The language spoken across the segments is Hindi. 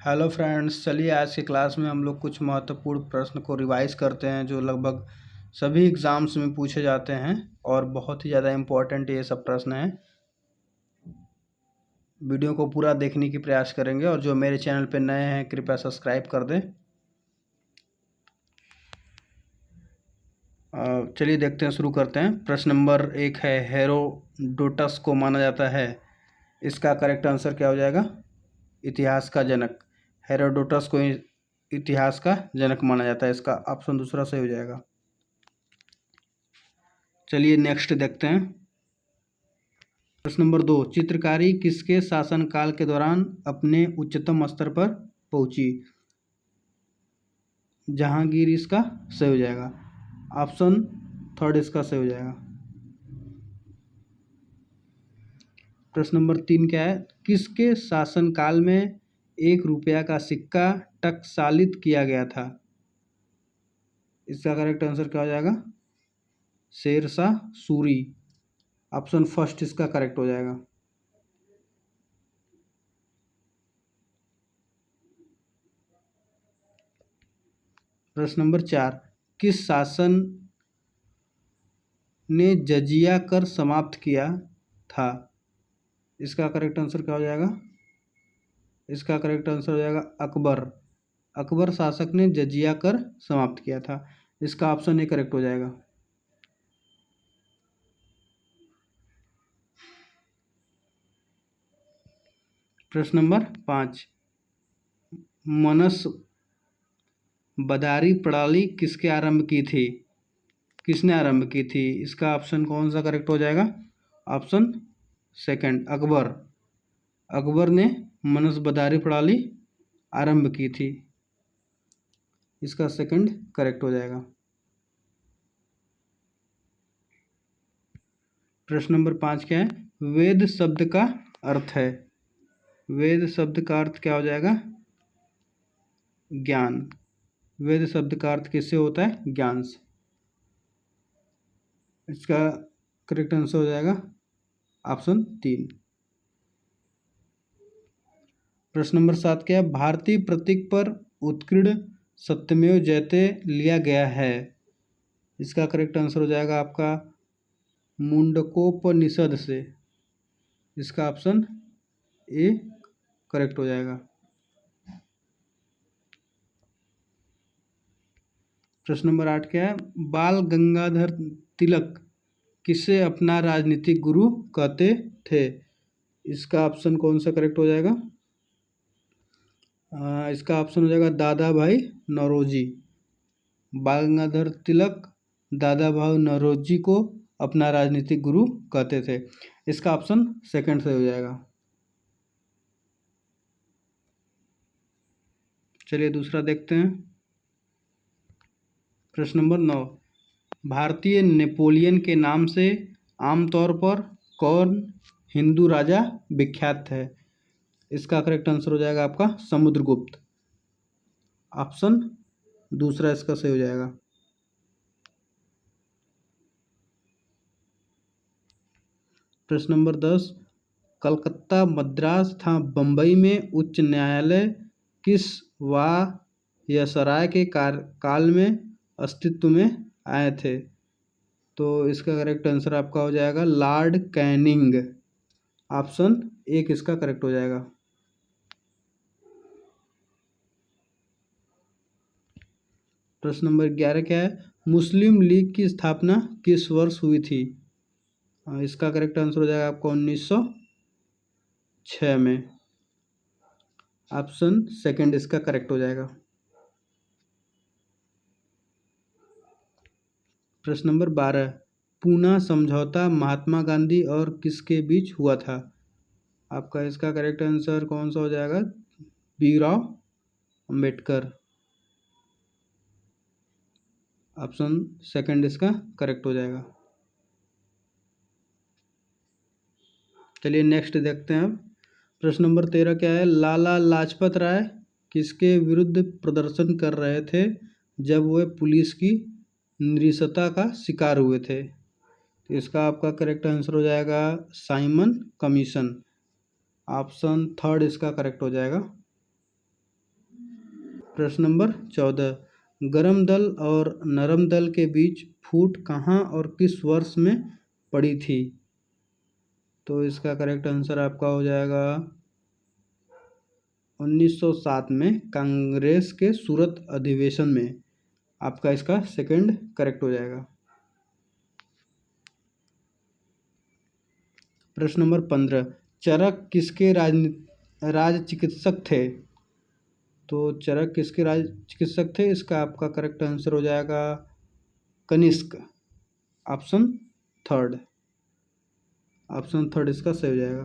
हेलो फ्रेंड्स, चलिए आज की क्लास में हम लोग कुछ महत्वपूर्ण प्रश्न को रिवाइज करते हैं जो लगभग सभी एग्ज़ाम्स में पूछे जाते हैं और बहुत ही ज़्यादा इम्पोर्टेंट ये सब प्रश्न हैं। वीडियो को पूरा देखने की प्रयास करेंगे और जो मेरे चैनल पर नए हैं कृपया सब्सक्राइब कर दें। चलिए देखते हैं, शुरू करते हैं। प्रश्न नंबर 1 है, हेरोडोटस को माना जाता है, इसका करेक्ट आंसर क्या हो जाएगा? इतिहास का जनक। हेरोडोटस को इतिहास का जनक माना जाता है, इसका ऑप्शन दूसरा सही हो जाएगा। चलिए नेक्स्ट देखते हैं। प्रश्न नंबर 2, चित्रकारी किसके शासनकाल के दौरान अपने उच्चतम स्तर पर पहुंची? जहांगीर इसका सही हो जाएगा, ऑप्शन थर्ड इसका सही हो जाएगा। प्रश्न नंबर 3 क्या है, किसके शासनकाल में 1 रुपया का सिक्का टकसालित किया गया था? इसका करेक्ट आंसर क्या हो जाएगा? शेरशाह सूरी, ऑप्शन फर्स्ट इसका करेक्ट हो जाएगा। प्रश्न नंबर 4, किस शासन ने जजिया कर समाप्त किया था? इसका करेक्ट आंसर क्या हो जाएगा? इसका करेक्ट आंसर हो जाएगा अकबर। अकबर शासक ने जजिया कर समाप्त किया था, इसका ऑप्शन ए करेक्ट हो जाएगा। प्रश्न नंबर 5, मनस बदारी प्रणाली किसके आरंभ की थी? किसने आरंभ की थी? इसका ऑप्शन कौन सा करेक्ट हो जाएगा? Option second, Akbar. अकबर ने मनसबदारी प्रणाली आरंभ की थी, इसका सेकंड करेक्ट हो जाएगा। प्रश्न नंबर 5 क्या है, वेद शब्द का अर्थ है? वेद शब्द का अर्थ क्या हो जाएगा? ज्ञान। वेद शब्द का अर्थ किससे होता है? ज्ञान से, इसका करेक्ट आंसर हो जाएगा ऑप्शन 3। प्रश्न नंबर 7 क्या है, भारतीय प्रतीक पर उत्कीर्ण सत्यमेव जयते लिया गया है? इसका करेक्ट आंसर हो जाएगा आपका मुंडकोपनिषद से, इसका ऑप्शन ए करेक्ट हो जाएगा। प्रश्न नंबर 8 क्या है, बाल गंगाधर तिलक किसे अपना राजनीतिक गुरु कहते थे? इसका ऑप्शन कौन सा करेक्ट हो जाएगा? इसका ऑप्शन हो जाएगा दादा भाई नौरोजी। बाल गंगाधर तिलक दादा भाई नौरोजी को अपना राजनीतिक गुरु कहते थे, इसका ऑप्शन सेकंड से हो जाएगा। चलिए दूसरा देखते हैं। प्रश्न नंबर 9, भारतीय नेपोलियन के नाम से आमतौर पर कौन हिंदू राजा विख्यात है? इसका करेक्ट आंसर हो जाएगा आपका समुद्रगुप्त, ऑप्शन दूसरा इसका सही हो जाएगा। प्रश्न नंबर 10, कलकत्ता, मद्रास तथा बम्बई में उच्च न्यायालय किस वायसराय के काल में अस्तित्व में आए थे? तो इसका करेक्ट आंसर आपका हो जाएगा लॉर्ड कैनिंग, ऑप्शन एक इसका करेक्ट हो जाएगा। प्रश्न नंबर 11 क्या है, मुस्लिम लीग की स्थापना किस वर्ष हुई थी? इसका करेक्ट आंसर हो जाएगा आपको 1906 में, ऑप्शन सेकंड इसका करेक्ट हो जाएगा। प्रश्न नंबर 12, पूना समझौता महात्मा गांधी और किसके बीच हुआ था? आपका इसका करेक्ट आंसर कौन सा हो जाएगा? भीमराव अंबेडकर, ऑप्शन सेकंड इसका करेक्ट हो जाएगा। चलिए नेक्स्ट देखते हैं अब। प्रश्न नंबर 13 क्या है, लाला लाजपत राय किसके विरुद्ध प्रदर्शन कर रहे थे जब वे पुलिस की नृशंसता का शिकार हुए थे? तो इसका आपका करेक्ट आंसर हो जाएगा साइमन कमीशन, ऑप्शन थर्ड इसका करेक्ट हो जाएगा। प्रश्न नंबर 14, गरम दल और नरम दल के बीच फूट कहाँ और किस वर्ष में पड़ी थी? तो इसका करेक्ट आंसर आपका हो जाएगा 1907 में कांग्रेस के सूरत अधिवेशन में। आपका इसका सेकंड करेक्ट हो जाएगा। प्रश्न नंबर 15, चरक किसके राज चिकित्सक थे? तो चरक किसके राज चिकित्सक थे? इसका आपका करेक्ट आंसर हो जाएगा कनिष्क। ऑप्शन थर्ड इसका सही हो जाएगा।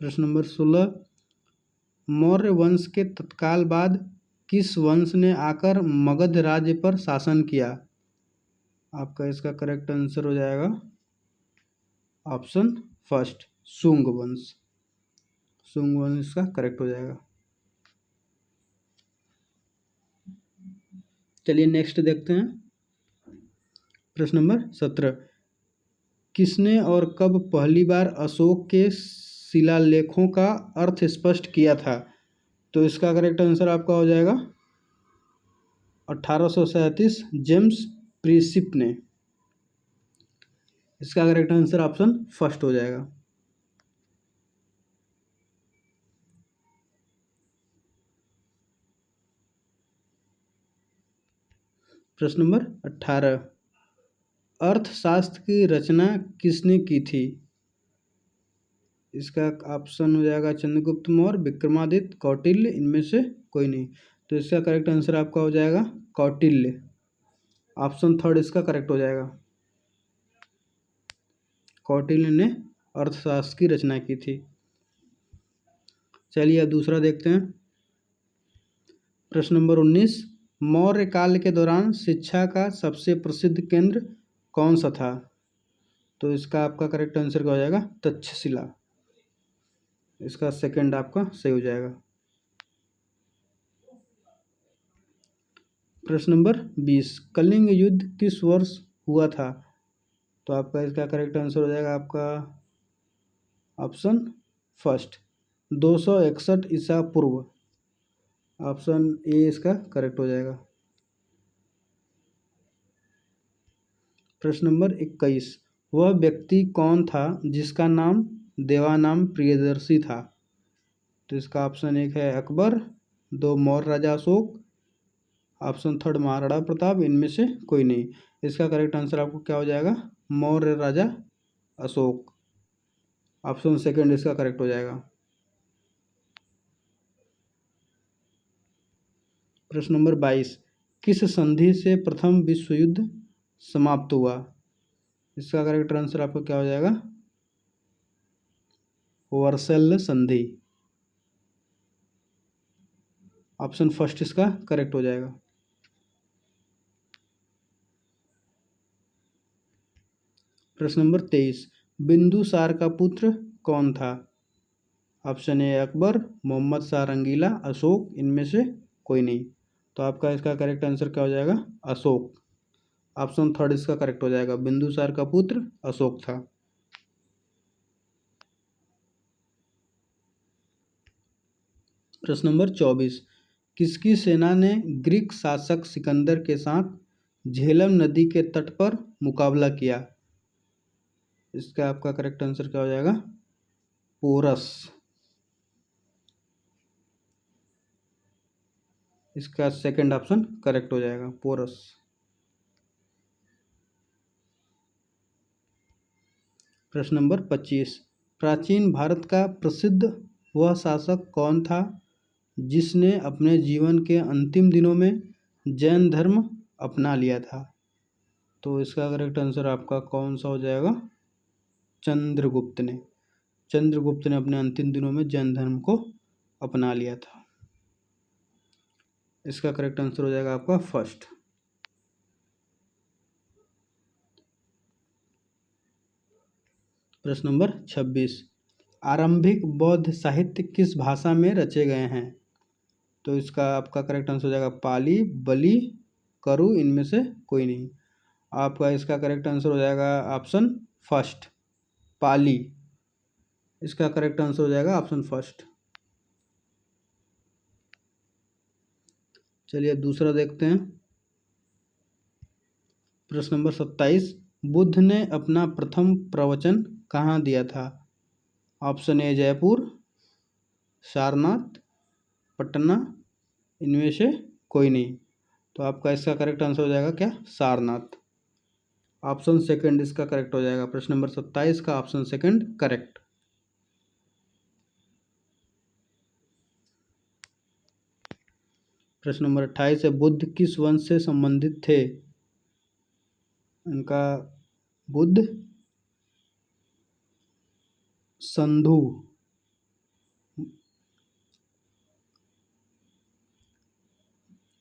प्रश्न नंबर 16, मौर्य वंश के तत्काल बाद किस वंश ने आकर मगध राज्य पर शासन किया? आपका इसका करेक्ट आंसर हो जाएगा ऑप्शन फर्स्ट, शुंग वंश। शुंग वंश इसका करेक्ट हो जाएगा। चलिए नेक्स्ट देखते हैं। प्रश्न नंबर 17, किसने और कब पहली बार अशोक के शिलालेखों का अर्थ स्पष्ट किया था? तो इसका करेक्ट आंसर आपका हो जाएगा 1837 जेम्स प्रिंसिप ने। इसका करेक्ट आंसर ऑप्शन फर्स्ट हो जाएगा। प्रश्न नंबर 18, अर्थशास्त्र की रचना किसने की थी? इसका ऑप्शन हो जाएगा चंद्रगुप्त मौर्य, विक्रमादित्य, कौटिल्य, इनमें से कोई नहीं। तो इसका करेक्ट आंसर आपका हो जाएगा कौटिल्य। ऑप्शन थर्ड इसका करेक्ट हो जाएगा। कौटिल्य ने अर्थशास्त्र की रचना की थी। चलिए अब दूसरा देखते हैं। प्रश्न नंबर 19, मौर्य काल के दौरान शिक्षा का सबसे प्रसिद्ध केंद्र कौन सा था? तो इसका आपका करेक्ट आंसर क्या हो जाएगा तक्षशिला। इसका सेकंड आपका सही हो जाएगा। प्रश्न नंबर 20, कलिंग युद्ध किस वर्ष हुआ था? तो आपका इसका करेक्ट आंसर हो जाएगा आपका ऑप्शन फर्स्ट 261 ईसा पूर्व। ऑप्शन ए इसका करेक्ट हो जाएगा। प्रश्न नंबर 21, वह व्यक्ति कौन था जिसका नाम देवानाम प्रियदर्शी था? तो इसका ऑप्शन एक है अकबर, दो मौर्य राजा अशोक, ऑप्शन थर्ड महाराणा प्रताप, इनमें से कोई नहीं। इसका करेक्ट आंसर आपको क्या हो जाएगा मौर्य राजा अशोक। ऑप्शन सेकंड इसका करेक्ट हो जाएगा। प्रश्न नंबर 22, किस संधि से प्रथम विश्व युद्ध समाप्त हुआ? इसका करेक्ट आंसर आपका क्या हो जाएगा वर्सेल संधि। ऑप्शन फर्स्ट इसका करेक्ट हो जाएगा। प्रश्न नंबर 23, बिंदुसार का पुत्र कौन था? ऑप्शन ए अकबर, मोहम्मद शाह रंगीला, अशोक, इनमें से कोई नहीं। तो आपका इसका करेक्ट आंसर क्या हो जाएगा अशोक। ऑप्शन थर्ड इसका करेक्ट हो जाएगा, बिंदुसार का पुत्र अशोक था। प्रश्न नंबर 24, किसकी सेना ने ग्रीक शासक सिकंदर के साथ झेलम नदी के तट पर मुकाबला किया? इसका आपका करेक्ट आंसर क्या हो जाएगा पोरस। इसका सेकंड ऑप्शन करेक्ट हो जाएगा पोरस। प्रश्न नंबर 25, प्राचीन भारत का प्रसिद्ध वह शासक कौन था जिसने अपने जीवन के अंतिम दिनों में जैन धर्म अपना लिया था? तो इसका करेक्ट आंसर आपका कौन सा हो जाएगा चंद्रगुप्त ने। चंद्रगुप्त ने अपने अंतिम दिनों में जैन धर्म को अपना लिया था। इसका करेक्ट आंसर हो जाएगा आपका फर्स्ट। प्रश्न नंबर 26, आरंभिक बौद्ध साहित्य किस भाषा में रचे गए हैं? तो इसका आपका करेक्ट आंसर हो जाएगा पाली, बली, करु, इनमें से कोई नहीं। आपका इसका करेक्ट आंसर हो जाएगा ऑप्शन फर्स्ट पाली। इसका करेक्ट आंसर हो जाएगा ऑप्शन फर्स्ट। चलिए अब दूसरा देखते हैं। प्रश्न नंबर 27, बुद्ध ने अपना प्रथम प्रवचन कहाँ दिया था? ऑप्शन ए जयपुर, सारनाथ, पटना, इनमें से कोई नहीं। तो आपका इसका करेक्ट आंसर हो जाएगा क्या? सारनाथ। ऑप्शन सेकंड इसका करेक्ट हो जाएगा। प्रश्न नंबर 27 का ऑप्शन सेकंड करेक्ट। प्रश्न नंबर 28 है, बुद्ध किस वंश से संबंधित थे? इनका बुद्ध संधु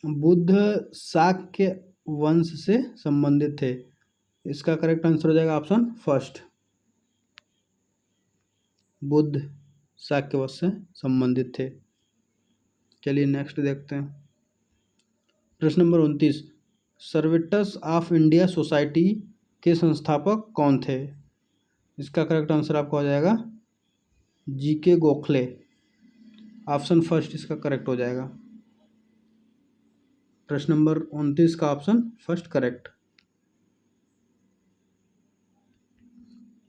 बुद्ध शाक्य वंश से संबंधित थे। इसका करेक्ट आंसर हो जाएगा ऑप्शन फर्स्ट, बुद्ध शाक्य वंश से संबंधित थे। चलिए नेक्स्ट देखते हैं। प्रश्न number 29, servants of India society के संस्थापक कौन थे? इसका करेक्ट आंसर आपका हो जाएगा जीके गोखले। ऑप्शन फर्स्ट इसका करेक्ट हो जाएगा। प्रश्न नंबर 29 का ऑप्शन फर्स्ट करेक्ट।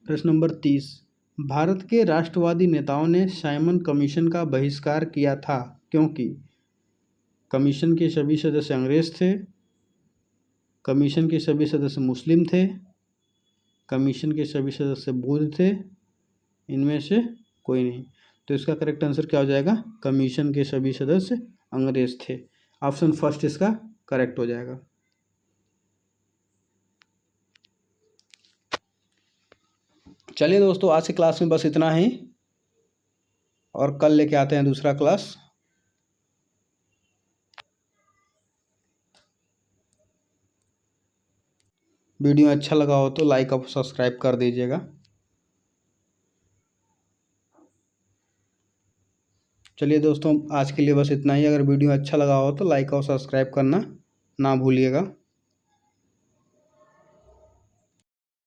प्रश्न नंबर 30, भारत के राष्ट्रवादी नेताओं ने साइमन कमीशन का बहिष्कार किया था क्योंकि कमीशन के सभी सदस्य अंग्रेज थे, कमीशन के सभी सदस्य मुस्लिम थे, कमीशन के सभी सदस्य बौद्ध थे, इनमें से कोई नहीं। तो इसका करेक्ट आंसर क्या हो जाएगा? कमीशन के सभी सदस्य अंग्रेज थे। ऑप्शन फर्स्ट इसका करेक्ट हो जाएगा। चलिए दोस्तों, आज की क्लास में बस इतना ही, और कल लेके आते हैं दूसरा क्लास। वीडियो अच्छा लगा हो तो लाइक और सब्सक्राइब कर दीजिएगा। चलिए दोस्तों, आज के लिए बस इतना ही। अगर वीडियो अच्छा लगा हो तो लाइक और सब्सक्राइब करना ना भूलिएगा।